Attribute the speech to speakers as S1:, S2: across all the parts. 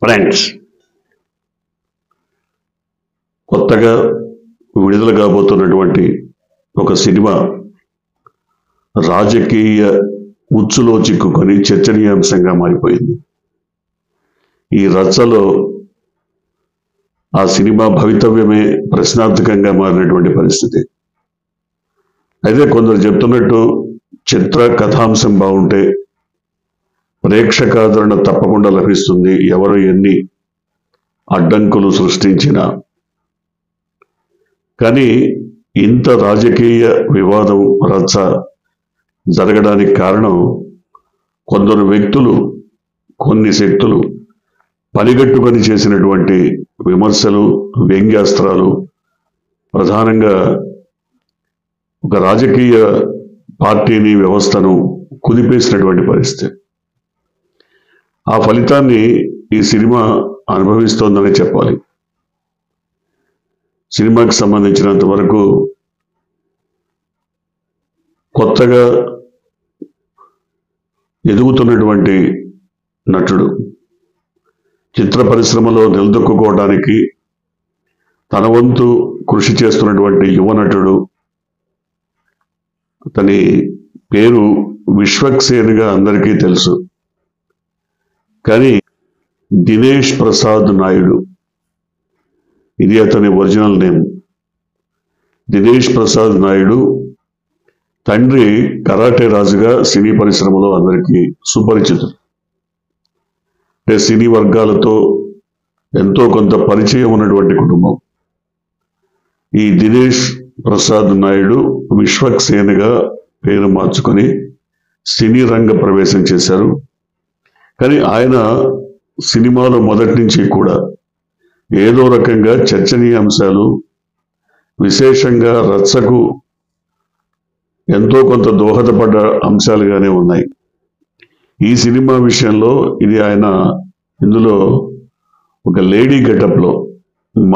S1: Friends, కొత్తగా విడుదల కాబోతున్నటువంటి ఒక సినిమా రాజకీయ ఉచ్చులో చిక్కుకొని చర్చనీయాంశంగా మారిపోయింది. ఈ రచ్చలో ఆ సినిమా భవితవ్యమే ప్రశ్నార్థకంగా మారినటువంటి పరిస్థితి. అయితే కొందరు చెప్తున్నట్టు చిత్ర కథాంశం బాగుంటే ప్రేక్షకాదరణ తప్పకుండా లభిస్తుంది, ఎవరు ఎన్ని అడ్డంకులు సృష్టించినా. కానీ ఇంత రాజకీయ వివాదం రచ్చ జరగడానికి కారణం కొందరు వ్యక్తులు, కొన్ని శక్తులు పనిగట్టుకొని చేసినటువంటి విమర్శలు, వ్యంగ్యాస్త్రాలు, ప్రధానంగా ఒక రాజకీయ పార్టీని, వ్యవస్థను కుదిపేసినటువంటి పరిస్థితి. ఆ ఫలితాన్ని ఈ సినిమా అనుభవిస్తోందని చెప్పాలి. సినిమాకి సంబంధించినంత వరకు కొత్తగా ఎదుగుతున్నటువంటి నటుడు, చిత్ర పరిశ్రమలో నిలదొక్కుకోవడానికి తన వంతు కృషి చేస్తున్నటువంటి యువ నటుడు, అతని పేరు విశ్వక్సేన్గా అందరికీ తెలుసు. కానీ దినేష్ ప్రసాద్ నాయుడు, ఇది అతని ఒరిజినల్ నేమ్. దినేష్ ప్రసాద్ నాయుడు తండ్రి కరాటే రాజుగా సినీ పరిశ్రమలో అందరికీ సుపరిచితుడు. అంటే సినీ వర్గాలతో ఎంతో కొంత పరిచయం ఉన్నటువంటి కుటుంబం. ఈ దినేష్ ప్రసాద్ నాయుడు విశ్వక్సేన్గా పేరు మార్చుకొని సినీ రంగ ప్రవేశం చేశారు. కానీ ఆయన సినిమాలో మొదటి నుంచి కూడా ఏదో రకంగా చర్చనీయాంశాలు, విశేషంగా రచ్చకు ఎంతో కొంత దోహదపడ్డ అంశాలుగానే ఉన్నాయి. ఈ సినిమా విషయంలో ఇది ఆయన ఇందులో ఒక లేడీ గెటప్లో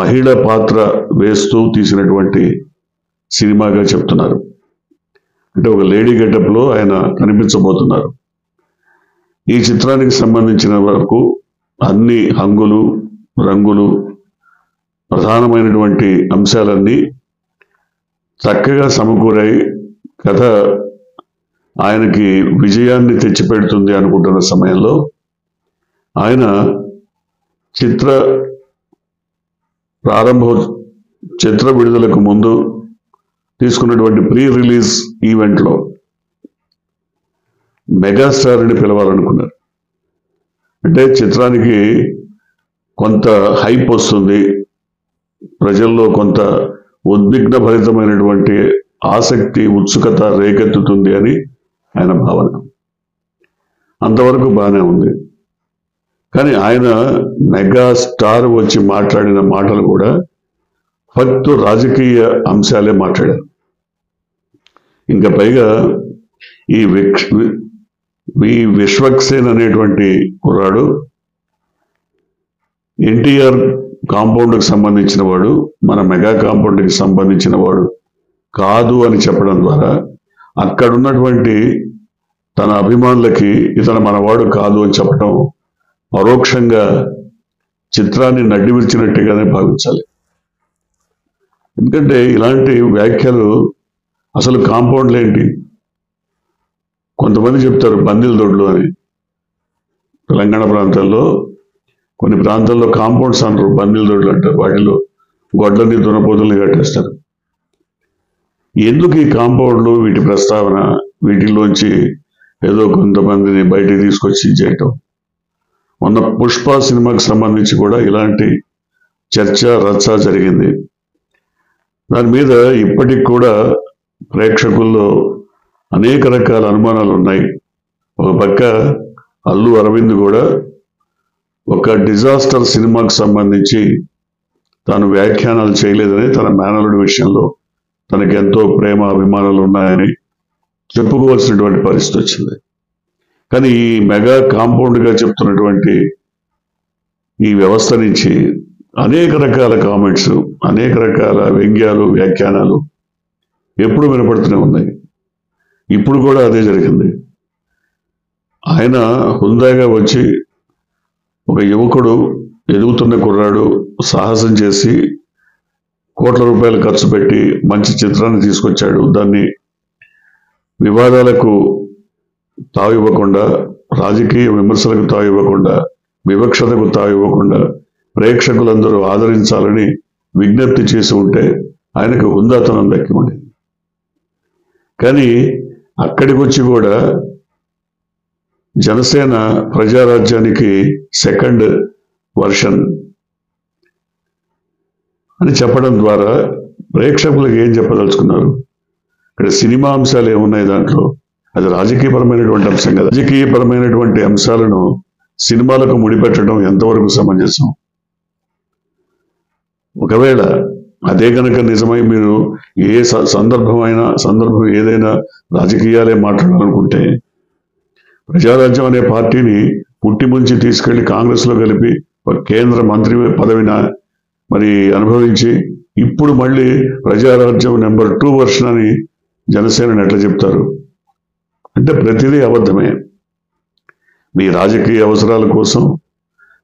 S1: మహిళ పాత్ర వేస్తూ తీసినటువంటి సినిమాగా చెప్తున్నారు. అంటే ఒక లేడీ గెటప్లో ఆయన కనిపించబోతున్నారు. ఈ చిత్రానికి సంబంధించిన వరకు అన్ని హంగులు, రంగులు, ప్రధానమైనటువంటి అంశాలన్నీ చక్కగా సమకూరాయి. కథ ఆయనకి విజయాన్ని తెచ్చిపెడుతుంది అనుకుంటున్న సమయంలో ఆయన చిత్ర విడుదలకు ముందు తీసుకున్నటువంటి ప్రీ రిలీజ్ ఈవెంట్లో మెగాస్టార్ని పిలవాలనుకున్నారు. అంటే చిత్రానికి కొంత హైప్ వస్తుంది, ప్రజల్లో కొంత ఉద్విగ్న భరితమైనటువంటి ఆసక్తి, ఉత్సుకత రేకెత్తుతుంది అని ఆయన భావన. అంతవరకు బాగానే ఉంది. కానీ ఆయన మెగా స్టార్ వచ్చి మాట్లాడిన మాటలు కూడా ఫక్తు రాజకీయ అంశాలే మాట్లాడారు. ఇంకా పైగా ఈ విశ్వక్సేన్ అనేటువంటి కుర్రాడు ఎన్టీఆర్ కాంపౌండ్కి సంబంధించిన వాడు, మన మెగా కాంపౌండ్కి సంబంధించిన వాడు కాదు అని చెప్పడం ద్వారా అక్కడున్నటువంటి తన అభిమానులకి ఇతను మనవాడు కాదు అని చెప్పడం పరోక్షంగా చిత్రాన్ని నడ్డి విరిచినట్టుగానే భావించాలి. ఎందుకంటే ఇలాంటి వ్యాఖ్యలు, అసలు కాంపౌండ్లు ఏంటి? కొంతమంది చెప్తారు బందిల్ దొడ్లు అని. తెలంగాణ ప్రాంతాల్లో కొన్ని ప్రాంతాల్లో కాంపౌండ్స్ అంటారు, బందిల్ దొడ్లు అంటారు. వాటిలో గొడ్లని, దునపోతుల్ని కట్టేస్తారు. ఎందుకు ఈ కాంపౌండ్లు, వీటి ప్రస్తావన, వీటిలోంచి ఏదో కొంతమందిని బయటికి తీసుకొచ్చి చేయటం? మొన్న పుష్ప సినిమాకి సంబంధించి కూడా ఇలాంటి చర్చ, రచ్చ జరిగింది. దాని మీద ఇప్పటికి కూడా ప్రేక్షకుల్లో అనేక రకాల అనుమానాలు ఉన్నాయి. ఒక పక్క అల్లు అరవింద్ కూడా ఒక డిజాస్టర్ సినిమాకి సంబంధించి తాను వ్యాఖ్యానాలు చేయలేదని, తన మేనల్లుడి విషయంలో తనకి ఎంతో ప్రేమ, అభిమానాలు ఉన్నాయని చెప్పుకోవాల్సినటువంటి పరిస్థితి వచ్చింది. కానీ ఈ మెగా కాంపౌండ్గా చెప్తున్నటువంటి ఈ వ్యవస్థ నుంచి అనేక రకాల కామెంట్స్, అనేక రకాల వ్యంగ్యాలు, వ్యాఖ్యానాలు ఎప్పుడు వినపడుతూనే ఉన్నాయి. ఇప్పుడు కూడా అదే జరిగింది. ఆయన హుందాగా వచ్చి ఒక యువకుడు, ఎదుగుతున్న కుర్రాడు సాహసం చేసి కోట్ల రూపాయలు ఖర్చు పెట్టి మంచి చిత్రాన్ని తీసుకొచ్చాడు. దాన్ని వివాదాలకు తావివ్వకుండా, రాజకీయ విమర్శలకు తావివ్వకుండా, వివక్షతకు తావివ్వకుండా ప్రేక్షకులందరూ ఆదరించాలని విజ్ఞప్తి చేసి ఉంటే ఆయనకు హుందాతనం దక్కి ఉండేది. కానీ అక్కడికి వచ్చి కూడా జనసేన ప్రజారాజ్యానికి సెకండ్ వర్షన్ అని చెప్పడం ద్వారా ప్రేక్షకులకు ఏం చెప్పదలుచుకున్నారు? ఇక్కడ సినిమా అంశాలు ఏమున్నాయి దాంట్లో? అది రాజకీయపరమైనటువంటి అంశం కదా. రాజకీయపరమైనటువంటి అంశాలను సినిమాలకు ముడిపెట్టడం ఎంతవరకు సమంజసం? ఒకవేళ అదే కనుక నిజమై మీరు ఏ సందర్భం ఏదైనా రాజకీయాలే మాట్లాడాలనుకుంటే, ప్రజారాజ్యం అనే పార్టీని పుట్టి ముంచి తీసుకెళ్లి కాంగ్రెస్లో కలిపి ఒక కేంద్ర మంత్రి పదవిని మరి అనుభవించి ఇప్పుడు మళ్ళీ ప్రజారాజ్యం నెంబర్ 2 వర్షన్ అని జనసేనని ఎట్లా చెప్తారు? అంటే ప్రతిదీ అబద్ధమే. మీ రాజకీయ అవసరాల కోసం,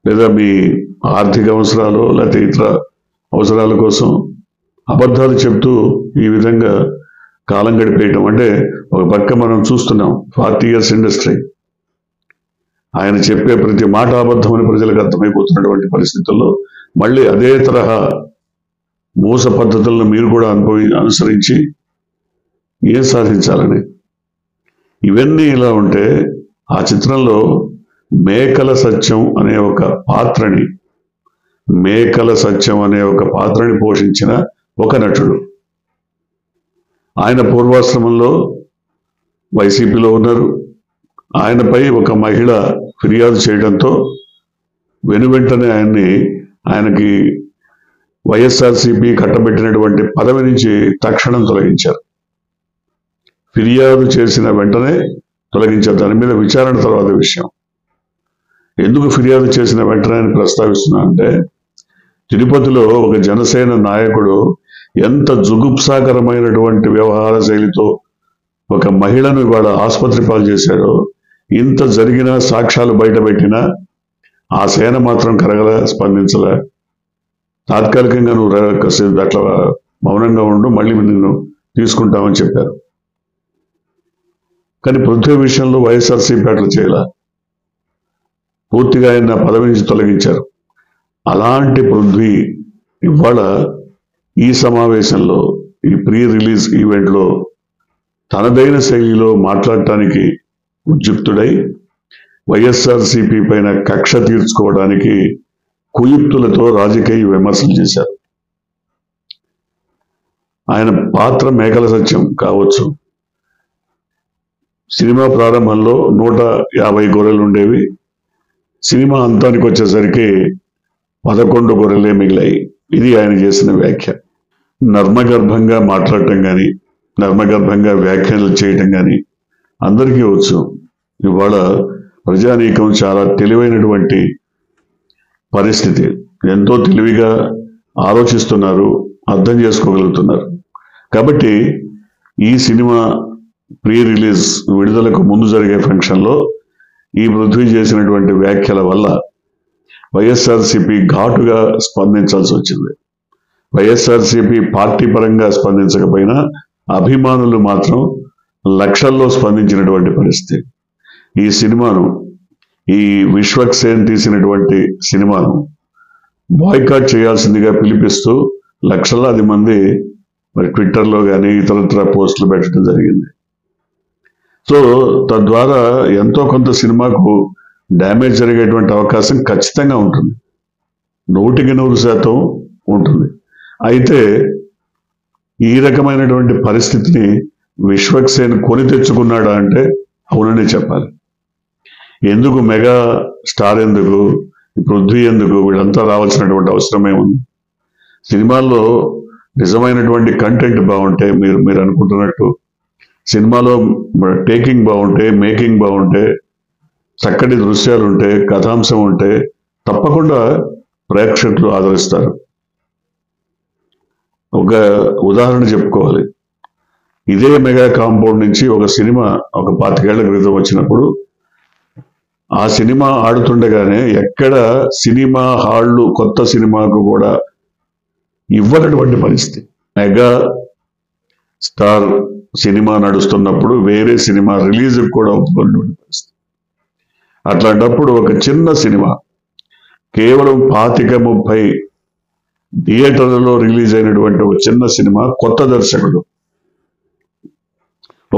S1: లేదా మీ ఆర్థిక అవసరాలు, లేకపోతే ఇతర అవసరాల కోసం అబద్ధాలు చెప్తూ ఈ విధంగా కాలం గడిపేయటం అంటే, ఒక పక్క మనం చూస్తున్నాం 40 ఇయర్స్ ఇండస్ట్రీ, ఆయన చెప్పే ప్రతి మాట అబద్ధం అని ప్రజలకు అర్థమైపోతున్నటువంటి పరిస్థితుల్లో మళ్ళీ అదే తరహా మోస పద్ధతులను మీరు కూడా అనుసరించి ఏం సాధించాలని. ఇవన్నీ ఇలా ఉంటే ఆ చిత్రంలో మేకల సత్యం అనే ఒక పాత్రని పోషించిన ఒక నటుడు, ఆయన పూర్వాశ్రమంలో వైసీపీలో ఉన్నారు. ఆయనపై ఒక మహిళ ఫిర్యాదు చేయడంతో వెనువెంటనే ఆయనకి వైఎస్ఆర్సీపీ కట్టబెట్టినటువంటి పదవి నుంచి తక్షణం తొలగించారు. ఫిర్యాదు చేసిన వెంటనే తొలగించారు. దాని మీద విచారణ తర్వాత విషయం. ఎందుకు ఫిర్యాదు చేసిన వెంటనే అని ప్రస్తావిస్తున్నా అంటే, తిరుపతిలో ఒక జనసేన నాయకుడు ఎంత జుగుప్సాకరమైనటువంటి వ్యవహార శైలితో ఒక మహిళను ఇవాళ ఆసుపత్రి పాలు చేశాడో, ఇంత జరిగినా సాక్ష్యాలు బయటపెట్టినా ఆ సేన మాత్రం కరగల, స్పందించలే. తాత్కాలికంగా నువ్వు అట్లా మౌనంగా ఉండు, మళ్ళీ నిన్ను తీసుకుంటామని చెప్పారు. కానీ పృథ్వీ విషయంలో వైఎస్ఆర్సీపీ అట్లా చేయాల, పూర్తిగా ఆయన పదవి నుంచి తొలగించారు. అలాంటి పృథ్వీ ఇవాళ ఈ సమావేశంలో, ఈ ప్రీ రిలీజ్ ఈవెంట్లో తనదైన శైలిలో మాట్లాడటానికి ఉద్యుక్తుడై వైఎస్ఆర్సీపీ పైన కక్ష తీర్చుకోవడానికి కుయుక్తులతో రాజకీయ విమర్శలు చేశారు. ఆయన పాత్ర మేకల సత్యం కావచ్చు. సినిమా ప్రారంభంలో 150 గొర్రెలు ఉండేవి, సినిమా అంతానికి వచ్చేసరికి 11 గొర్రెలే మిగిలాయి. ఇది ఆయన చేసిన వ్యాఖ్య. నర్మగర్భంగా మాట్లాడటం కానీ, నర్మగర్భంగా వ్యాఖ్యలు చేయటం కానీ అందరికీ వచ్చు. ఇవాళ ప్రజానీకం చాలా తెలివైనటువంటి పరిస్థితి, ఎంతో తెలివిగా ఆలోచిస్తున్నారు, అర్థం చేసుకోగలుగుతున్నారు. కాబట్టి ఈ సినిమా ప్రీ రిలీజ్ విడుదలకు ముందు జరిగే ఫంక్షన్లో ఈ పృథ్వీ చేసినటువంటి వ్యాఖ్యల వల్ల వైఎస్ఆర్సీపీ ఘాటుగా స్పందించాల్సి వచ్చింది. వైఎస్ఆర్సీపీ పార్టీ పరంగా స్పందించకపోయినా అభిమానులు మాత్రం లక్షల్లో స్పందించినటువంటి పరిస్థితి. ఈ సినిమాను, ఈ విశ్వక్సేన్ తీసినటువంటి సినిమాను బాయ్కాట్ చేయాల్సిందిగా పిలిపిస్తూ లక్షలాది మంది మరి ట్విట్టర్లో కానీ ఇతరత్ర పోస్టులు పెట్టడం జరిగింది. సో తద్వారా ఎంతో కొంత సినిమాకు డ్యామేజ్ జరిగేటువంటి అవకాశం ఖచ్చితంగా ఉంటుంది, 100% ఉంటుంది. అయితే ఈ రకమైనటువంటి పరిస్థితిని విశ్వక్సేన్ కొని తెచ్చుకున్నాడా అంటే అవుననే చెప్పాలి. ఎందుకు మెగా స్టార్, ఎందుకు పృథ్వీ, ఎందుకు వీళ్ళంతా రావాల్సినటువంటి అవసరమే ఉంది? సినిమాల్లో నిజమైనటువంటి కంటెంట్ బాగుంటే, మీరు అనుకుంటున్నట్టు సినిమాలో టేకింగ్ బాగుంటే, మేకింగ్ బాగుంటే, చక్కటి దృశ్యాలు ఉంటే, కథాంశం ఉంటే తప్పకుండా ప్రేక్షకులు ఆదరిస్తారు. ఒక ఉదాహరణ చెప్పుకోవాలి. ఇదే మెగా కాంపౌండ్ నుంచి ఒక సినిమా ఒక 25 ఏళ్ల క్రితం వచ్చినప్పుడు ఆ సినిమా ఆడుతుండగానే ఎక్కడ సినిమా హాళ్ళు కొత్త సినిమాకు కూడా ఇవ్వనటువంటి పరిస్థితి. మెగా స్టార్ సినిమా నడుస్తున్నప్పుడు వేరే సినిమా రిలీజ్ కూడా ఒప్పుకున్నటువంటి పరిస్థితి. అట్లాంటప్పుడు ఒక చిన్న సినిమా కేవలం 25-30 థియేటర్లలో రిలీజ్ అయినటువంటి ఒక చిన్న సినిమా, కొత్త దర్శకుడు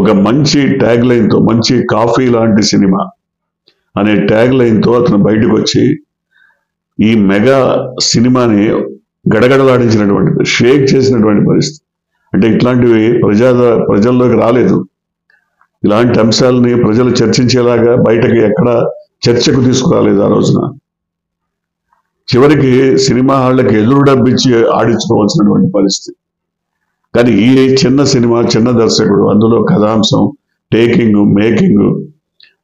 S1: ఒక మంచి ట్యాగ్ లైన్తో, మంచి కాఫీ లాంటి సినిమా అనే ట్యాగ్ లైన్తో అతను బయటకు వచ్చి ఈ మెగా సినిమాని గడగడలాడించినటువంటి, షేక్ చేసినటువంటి పరిస్థితి. అంటే ఇట్లాంటివి ప్రజల్లోకి రాలేదు. ఇలాంటి అంశాలని ప్రజలు చర్చించేలాగా బయటకి ఎక్కడ చర్చకు తీసుకురాలేదు ఆ రోజున. చివరికి సినిమా హాళ్ళకి ఎదురు డబ్బిచ్చి ఆడించుకోవాల్సినటువంటి పరిస్థితి. కానీ ఈ చిన్న సినిమా, చిన్న దర్శకుడు, అందులో కథాంశం, టేకింగ్, మేకింగ్,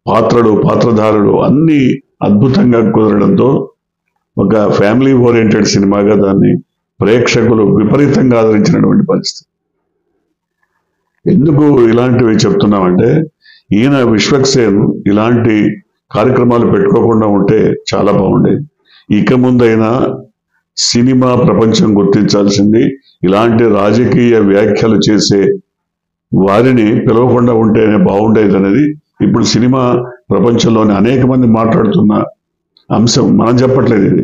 S1: పాత్రలు, పాత్రధారులు అన్నీ అద్భుతంగా కుదరడంతో ఒక ఫ్యామిలీ ఓరియంటెడ్ సినిమాగా దాన్ని ప్రేక్షకులు విపరీతంగా ఆదరించినటువంటి పరిస్థితి. ఎందుకు ఇలాంటివి చెప్తున్నామంటే, ఈయన విశ్వక్సేన్ ఇలాంటి కార్యక్రమాలు పెట్టుకోకుండా ఉంటే చాలా బాగుండేది. ఇక ముందైనా సినిమా ప్రపంచం గుర్తించాల్సింది ఇలాంటి రాజకీయ వ్యాఖ్యలు చేసే వారిని పిలవకుండా ఉంటేనే బాగుండేది అనేది ఇప్పుడు సినిమా ప్రపంచంలోని అనేక మంది మాట్లాడుతున్న అంశం. మనం చెప్పట్లేదు ఇది.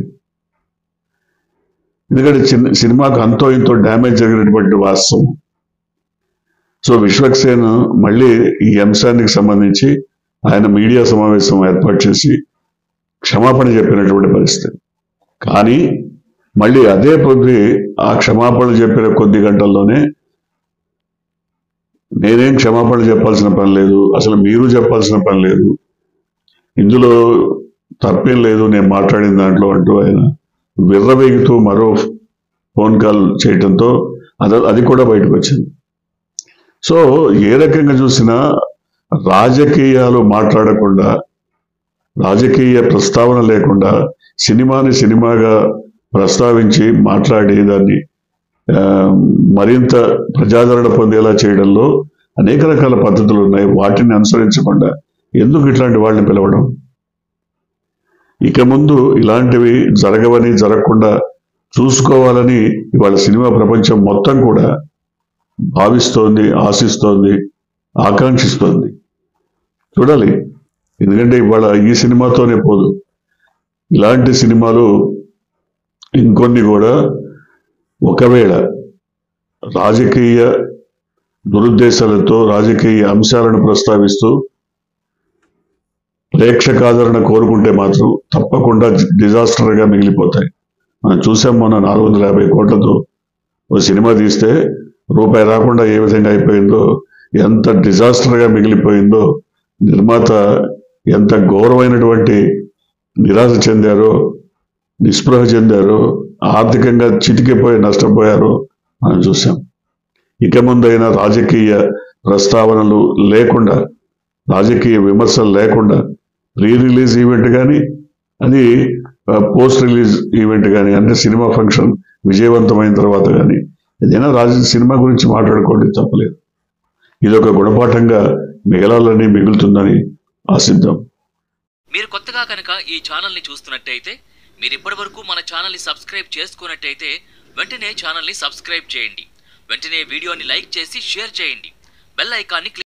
S1: ఎందుకంటే సినిమాకు అంతో ఇంతో డ్యామేజ్ జరిగినటువంటి వాస్తవం. సో విశ్వక్సేన్ మళ్ళీ ఈ అంశానికి సంబంధించి ఆయన మీడియా సమావేశం ఏర్పాటు చేసి క్షమాపణ చెప్పినటువంటి పరిస్థితి. కానీ మళ్ళీ అదే కొద్ది ఆ క్షమాపణ చెప్పిన కొద్ది గంటల్లోనే నేనేం క్షమాపణ చెప్పాల్సిన పని లేదు, అసలు మీరు చెప్పాల్సిన పని లేదు, ఇందులో తప్పేం లేదు నేను మాట్లాడిన దాంట్లో అంటూ ఆయన విర్రవేగుతూ మరో ఫోన్ కాల్ చేయటంతో అది కూడా బయటకు వచ్చింది. సో ఏ రకంగా చూసినా రాజకీయాలు మాట్లాడకుండా, రాజకీయ ప్రస్తావన లేకుండా సినిమాని సినిమాగా ప్రస్తావించి మాట్లాడి దాన్ని మరింత ప్రజాదరణ పొందేలా చేయడంలో అనేక రకాల పద్ధతులు ఉన్నాయి. వాటిని అనుసరించకుండా ఎందుకు ఇట్లాంటి వాళ్ళని పిలవడం? ఇక ముందు ఇలాంటివి జరగవని, జరగకుండా చూసుకోవాలని ఇవాళ సినిమా ప్రపంచం మొత్తం కూడా భావిస్తోంది, ఆశిస్తోంది, ఆకాంక్షిస్తోంది. చూడాలి. ఎందుకంటే ఇవాళ ఈ సినిమాతోనే పోదు, ఇలాంటి సినిమాలు ఇంకొన్ని కూడా ఒకవేళ రాజకీయ దురుద్దేశాలతో, రాజకీయ అంశాలను ప్రస్తావిస్తూ ప్రేక్షకాదరణ కోరుకుంటే మాత్రం తప్పకుండా డిజాస్టర్గా మిగిలిపోతాయి. మనం చూసాం, మొన్న 450 కోట్లతో ఓ సినిమా తీస్తే రూపాయి రాకుండా ఏ విధంగా అయిపోయిందో, ఎంత డిజాస్టర్గా మిగిలిపోయిందో, నిర్మాత ఎంత ఘోరమైనటువంటి నిరాశ చెందారో, నిస్పృహ చెందారో, ఆర్థికంగా చితికిపోయి నష్టపోయారో మనం చూసాం. ఇక ముందైనా రాజకీయ ప్రస్తావనలు లేకుండా, రాజకీయ విమర్శలు లేకుండా ప్రీ రిలీజ్ ఈవెంట్ కానీ, అది పోస్ట్ రిలీజ్ ఈవెంట్ కానీ, అంటే సినిమా ఫంక్షన్ విజయవంతమైన తర్వాత కానీ ఏదైనా సినిమా గురించి మాట్లాడుకోండి, తప్పలేదు. ఇది ఒక గుణపాఠంగా మిగలాలని, మిగులుతుందని ఆశిద్దాం.
S2: మీరు కొత్తగా కనుక ఈ ఛానల్ని చూస్తున్నట్టయితే, మీరు ఇప్పటివరకు మన ఛానల్ని సబ్స్క్రైబ్ చేసుకున్నట్టయితే వెంటనే ఛానల్ని సబ్స్క్రైబ్ చేయండి. వెంటనే వీడియోని లైక్ చేసి షేర్ చేయండి. బెల్ ఐకాన్ని